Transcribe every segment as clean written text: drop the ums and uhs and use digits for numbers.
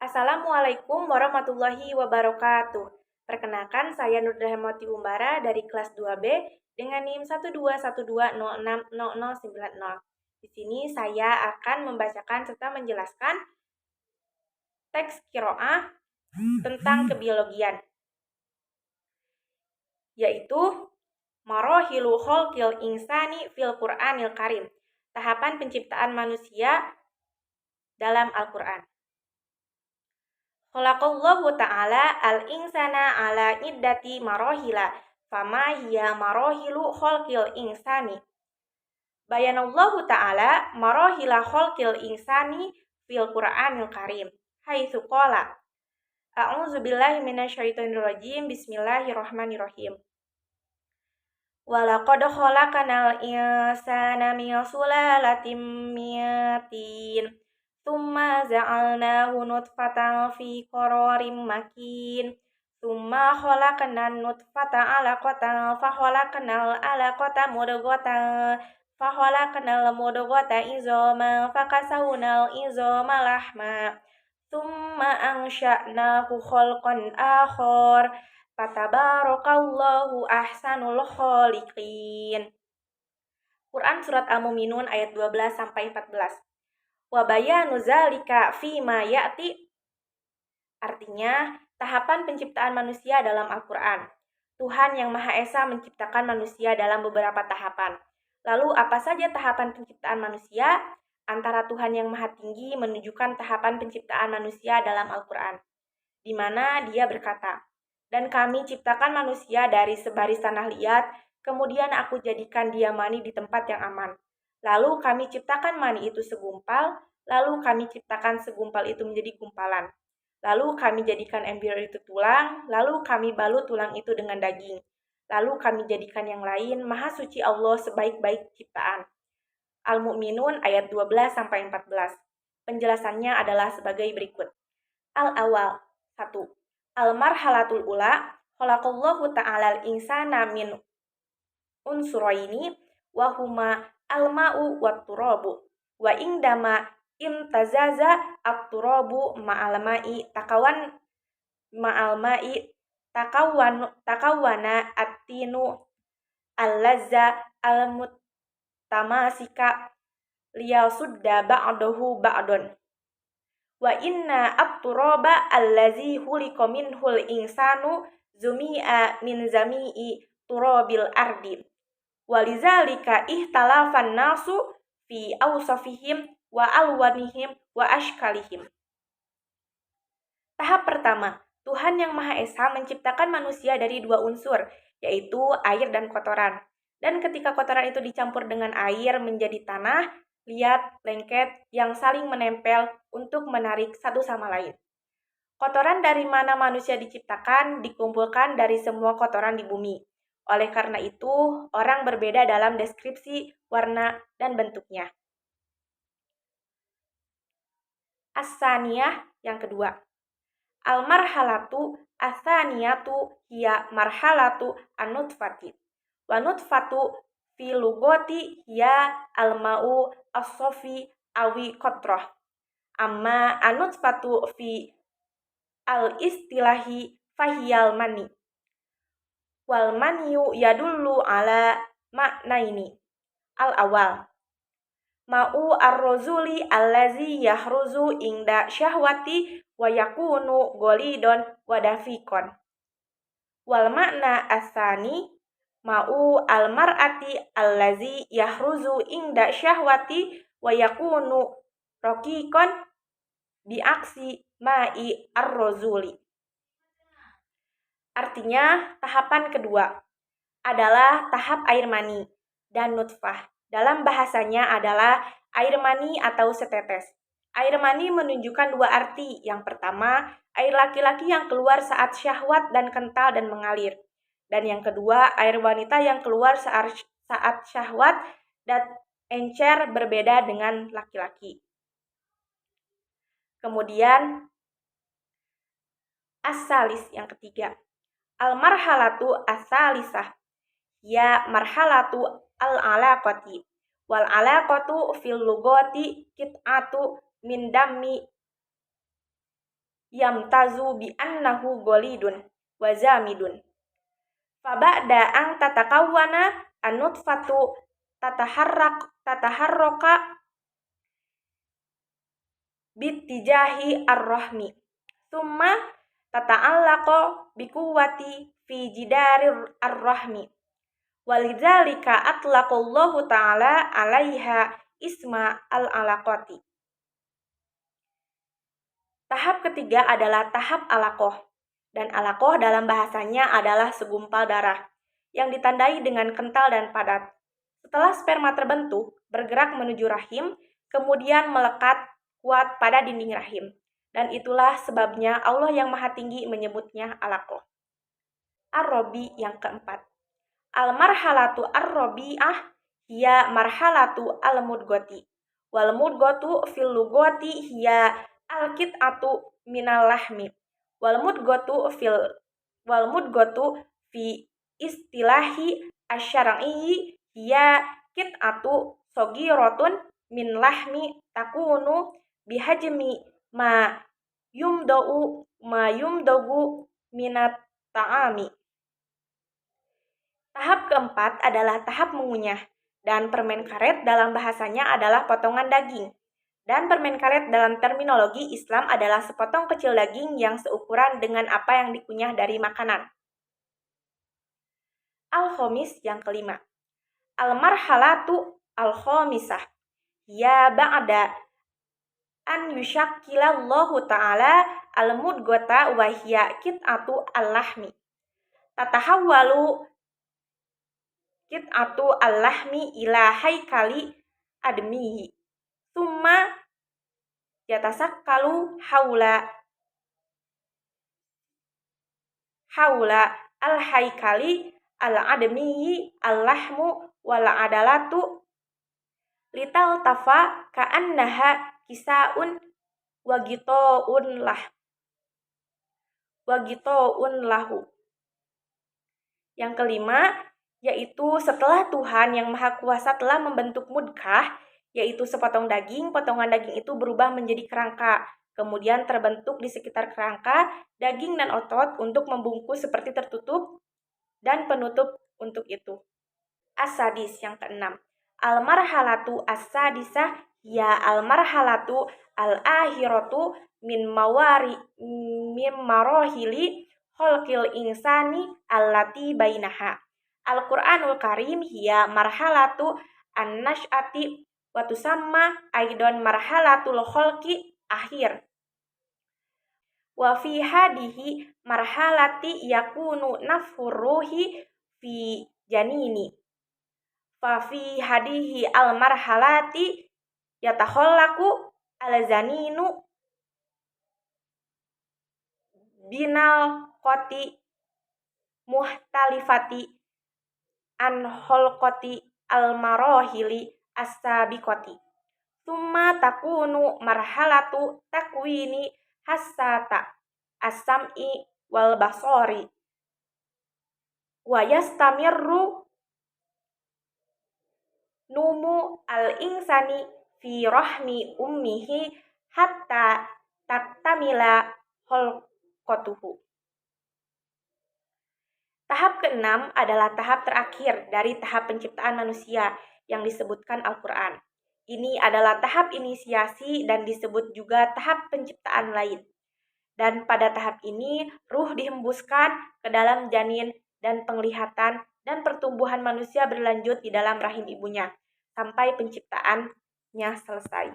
Assalamualaikum warahmatullahi wabarakatuh. Perkenalkan, saya Nur Rahmati Umbara dari kelas 2B dengan NIM 12120609090. Di sini saya akan membacakan serta menjelaskan teks qiraah tentang kebiologian, yaitu Marohilu khalqil insani fil Qur'anil Karim. Tahapan penciptaan manusia dalam Al-Qur'an. Khalaqallahu ta'ala al-insana ala iddati marohila. Fama hiya marohilu khalqil insani. Bayanallahu ta'ala marohila khalqil insani fil Qur'anil Karim. Haitsu qala. A'udzu billahi minasyaitonir rajim. Bismillahirrahmanirrahim. Walaqad khalaqnal insana min sulalatin min tin. Tsumma ja'alnahu nutfatan fi qararin makin. Tsumma khalaqnan nutfata 'alaqatan fa khalaqnal 'alaqata mudghatan fa khalaqnal mudghata izaman fa kasawnal izama lahma. Tsumma ansha'nahu khalqan akhar. Fatabarakallahu ahsanul khaliqin. Quran Surat Al-Mu'minun ayat 12 sampai 14. Wa bayanu zalika fi ma ya'ti. Artinya, tahapan penciptaan manusia dalam Al-Qur'an. Tuhan yang Maha Esa menciptakan manusia dalam beberapa tahapan. Lalu apa saja tahapan penciptaan manusia? Antara Tuhan yang Maha Tinggi menunjukkan tahapan penciptaan manusia dalam Al-Qur'an, di mana Dia berkata, "Dan kami ciptakan manusia dari sebaris tanah liat, kemudian aku jadikan dia mani di tempat yang aman. Lalu kami ciptakan mani itu segumpal, lalu kami ciptakan segumpal itu menjadi gumpalan. Lalu kami jadikan embrio itu tulang, lalu kami balut tulang itu dengan daging. Lalu kami jadikan yang lain, Maha Suci Allah sebaik-baik ciptaan." Al-Mu'minun ayat 12-14. Penjelasannya adalah sebagai berikut. Al-awal 1. Al-marhalatul ula, khalaqallahu ta'ala al-insana min unsuraini wa huma al-ma'u wat turabu. Wa indama imtazaza at-turabu ma'al ma'i takawwana at-tinu al-lazza al-mutamasika liyasudda ba'dahu ba'dun. Wa inna at-turaba allazi hulika minhul insanu zumi'a min zami'i turabil ardi. Walizalika ihtalafan nasu fi awsafihim wa alwanihim wa ashkalihim. Tahap pertama, Tuhan yang Maha Esa menciptakan manusia dari dua unsur, yaitu air dan kotoran. Dan ketika kotoran itu dicampur dengan air menjadi tanah, liat, lengket, yang saling menempel untuk menarik satu sama lain. Kotoran dari mana manusia diciptakan dikumpulkan dari semua kotoran di bumi. Oleh karena itu, orang berbeda dalam deskripsi, warna, dan bentuknya. As-saniyah yang kedua. Al-marhalatu as-saniyatu hiya marhalatu an-nutfati. Wa nutfatu fi lugoti hiya al-ma'u as-sofi awi kotroh. Amma an-nutfatu fi al-istilahi fahiyal mani. Wal maniyu yadullu ala maknaini. Al-awal, ma'u ar-rozuli allazi yahruzu inda syahwati wa yakunu golidon wa dafikon. Wal makna as-sani, ma'u al-mar'ati allazi yahruzu inda syahwati wa yakunu rokikon biaksi ma'i ar-rozuli. Artinya, tahapan kedua adalah tahap air mani dan nutfah. Dalam bahasanya adalah air mani atau setetes. Air mani menunjukkan dua arti. Yang pertama, air laki-laki yang keluar saat syahwat dan kental dan mengalir. Dan yang kedua, air wanita yang keluar saat syahwat dan encer berbeda dengan laki-laki. Kemudian, as-salis yang ketiga. Al-marhalatu as-salisah ya marhalatu al-alaqati. Wal alaqatu fil lugati kit'atu min dammi yamtazu bi annahu golidun wa zamidun. Faba'da an tatakawwana an-nutfatu tataharraka bittijahi ar-rahmi. Summa tata'allaqa bikuwati fi jidari ar-rahmi. Walidzalika atlaqallahu ta'ala 'alaiha isma al-alaqati. Tahap ketiga adalah tahap alaqah. Dan alaqah dalam bahasanya adalah segumpal darah yang ditandai dengan kental dan padat. Setelah sperma terbentuk, bergerak menuju rahim, kemudian melekat kuat pada dinding rahim. Dan itulah sebabnya Allah yang Maha Tinggi menyebutnya alaqah. Ar-Rabi yang keempat. Al-marhalatu ar-rabi'ah hiya marhalatu al-mudghati. Wal mudghatu fil lughati hiya al-qit'atu minal lahmi. Wal mudghatu fi istilahi asy-syar'i hiya qit'atu saghiratun min lahmi takunu bihajmi ma yumdagu minat ta'ami. Tahap keempat adalah tahap mengunyah, dan permen karet dalam bahasanya adalah potongan daging. Dan permen karet dalam terminologi Islam adalah sepotong kecil daging yang seukuran dengan apa yang dikunyah dari makanan. Al-Khomis yang kelima. Al-marhalatu al-khomisah. Ya ba'da an yushakkilallahu ta'ala al-mudghata wa hiya qit'atu al-lahmi. Tatahawwalu qit'atu al-lahmi ila haikali admihi. Summa yatasakkalu haula al-haikali al-admihi al-lahmu wal adalatu lital tafa ka'annaha kisaun wagitoun lahu. Yang kelima, yaitu setelah Tuhan yang Maha Kuasa telah membentuk mudghah, yaitu sepotong daging, potongan daging itu berubah menjadi kerangka. Kemudian terbentuk di sekitar kerangka, daging dan otot untuk membungkus seperti tertutup dan penutup untuk itu. As-sadis yang keenam. Al-marhalatu as-sadisah ya al-marhalatu al-akhiratu min marahili khalqil insani allati bainaha. Al-Qur'anul Karim hiya marhalatu an-nash'ati wa tusamma aidan marhalatul khalqi akhir. Wa fi hadihi marhalati yakunu nafhur ruhi fi janini. Fa fi hadihi al marhalati yatakhallaku al zaninu binal qati muhtalifati an khalqati al marahili as-sabiqati. Summa takunu marhalatu takwini hassata as-sam'i wal basari wa yastamirru numu al-insani fi rahmi ummihi hatta taktamila khalqatuhu. Tahap keenam adalah tahap terakhir dari tahap penciptaan manusia yang disebutkan Al-Quran. Ini adalah tahap inisiasi dan disebut juga tahap penciptaan lain. Dan pada tahap ini, ruh dihembuskan ke dalam janin dan penglihatan dan pertumbuhan manusia berlanjut di dalam rahim ibunya, sampai penciptaannya selesai.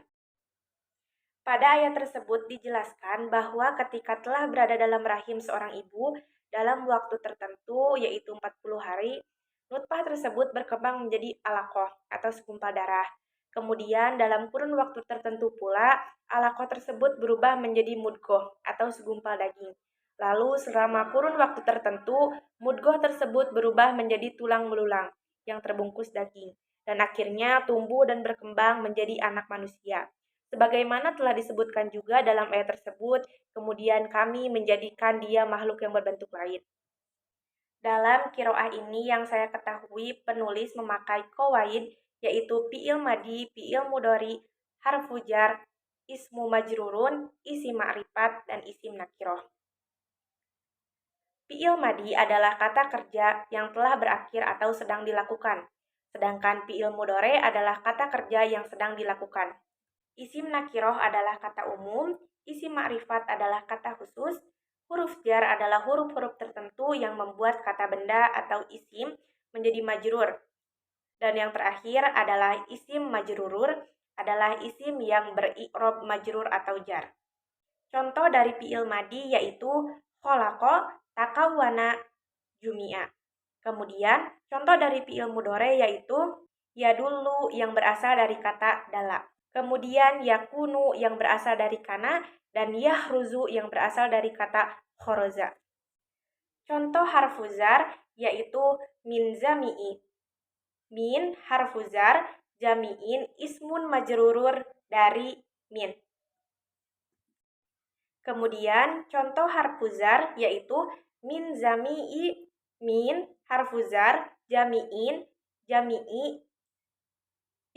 Pada ayat tersebut dijelaskan bahwa ketika telah berada dalam rahim seorang ibu, dalam waktu tertentu, yaitu 40 hari, nutfah tersebut berkembang menjadi alaqah atau segumpal darah. Kemudian dalam kurun waktu tertentu pula, alaqah tersebut berubah menjadi mudghah atau segumpal daging. Lalu selama kurun waktu tertentu, mudghah tersebut berubah menjadi tulang belulang yang terbungkus daging. Dan akhirnya tumbuh dan berkembang menjadi anak manusia. Sebagaimana telah disebutkan juga dalam ayat tersebut, kemudian kami menjadikan dia makhluk yang berbentuk lain. Dalam qiraah ini yang saya ketahui penulis memakai qawaid, yaitu fi'il madi, fi'il mudhari, harfu jar, ismu majrurun, isim ma'rifat, dan isim nakiroh. Fi'il madi adalah kata kerja yang telah berakhir atau sedang dilakukan, sedangkan fi'il mudhore adalah kata kerja yang sedang dilakukan. Isim nakiroh adalah kata umum, isim ma'rifat adalah kata khusus, huruf jar adalah huruf-huruf tertentu yang membuat kata benda atau isim menjadi majrur. Dan yang terakhir adalah isim majrurur, adalah isim yang beri'rob majrur atau jar. Contoh dari fi'il madi yaitu kholaqa, takawwana, jumi'a. Kemudian, contoh dari fi'il mudhore yaitu yadullu yang berasal dari kata dala. Kemudian yakunu yang berasal dari kana, dan yahruzu yang berasal dari kata khoroza. Contoh harfuzar yaitu min zami'i. Min harfuzar, jami'in ismun majrurur dari min. Kemudian contoh harfuzar yaitu min zami'i, min harfuzar, jami'in, jami'i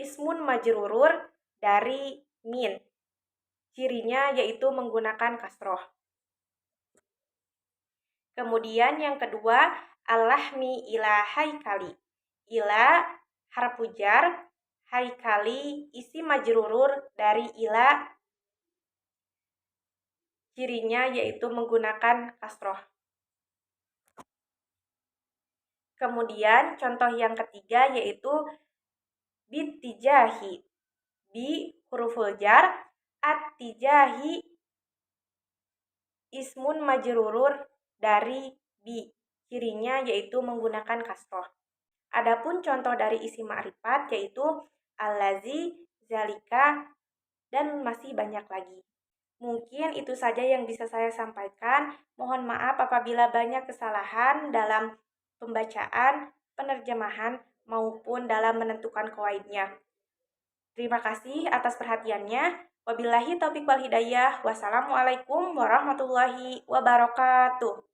ismun majrurur dari min. Cirinya yaitu menggunakan kasroh. Kemudian yang kedua, al-lahmi ila haikali. Ila harfujar, haikali isim majrurur dari ila. Cirinya yaitu menggunakan kasroh. Kemudian contoh yang ketiga yaitu bitijahi. Bi huruful jar, at-tijahi ismun majrurur dari bi. Cirinya yaitu menggunakan kasroh. Adapun contoh dari isim ma'rifat yaitu allazi, zalika, dan masih banyak lagi. Mungkin itu saja yang bisa saya sampaikan. Mohon maaf apabila banyak kesalahan dalam pembacaan, penerjemahan, maupun dalam menentukan qawaidnya. Terima kasih atas perhatiannya. Wabillahi taufiq wal hidayah. Wassalamualaikum warahmatullahi wabarakatuh.